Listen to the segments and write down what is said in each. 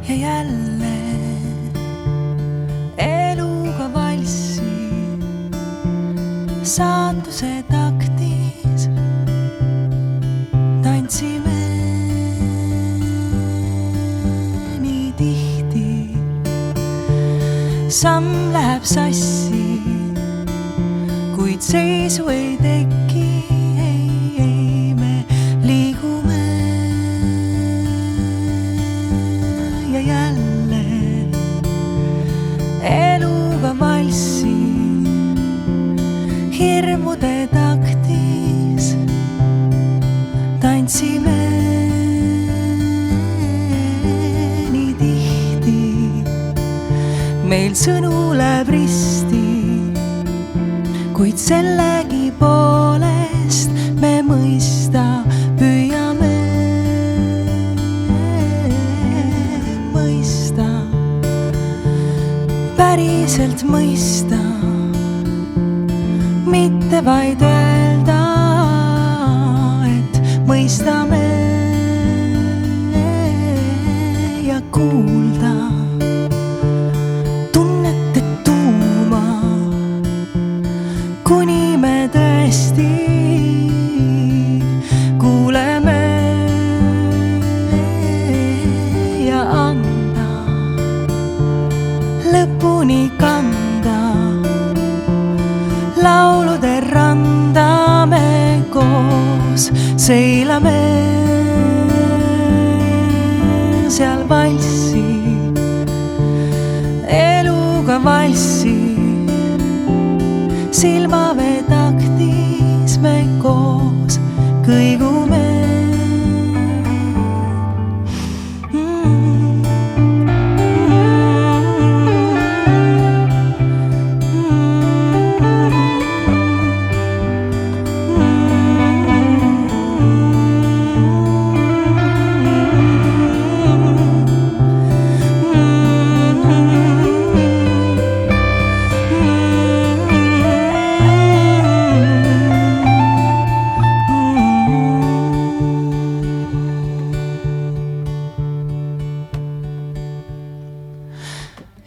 ja jälle eluga valssi saatuse taktis tantsime nii tihti. Samm läheb sassi, kuid seisu ei teki. Ei, me liigume ja jälle eluga valssi hirmude taktis tantsime nii tihti. Meil sõnu läheb risti, kuid sellegi poolest me mõista püüame mõista, päriselt mõista, mitte vaid öelda, et mõistame ja kuulda tunnete tuuma, kuni me tõesti kuuleme ja anda lõpuni kanda laulude randa me koos seilame seal valssi, eluga valssi silmavee taktis me koos kõigume.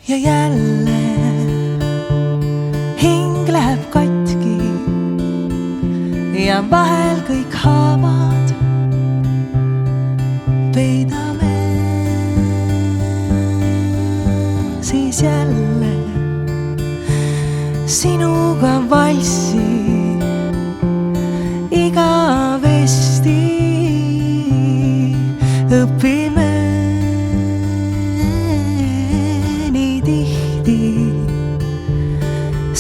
Ja jälle hing läheb katki ja vahel kõik haavad peidame. Siis jälle sinuga valssi igavesti õpime.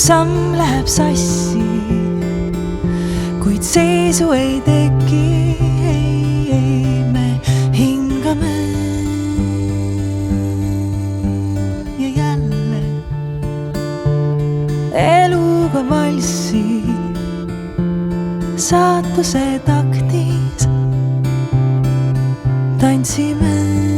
Samm läheb sassi, kuid seisu ei teki. Ei, me hingame ja jälle eluga valssi saatuse taktis tantsime.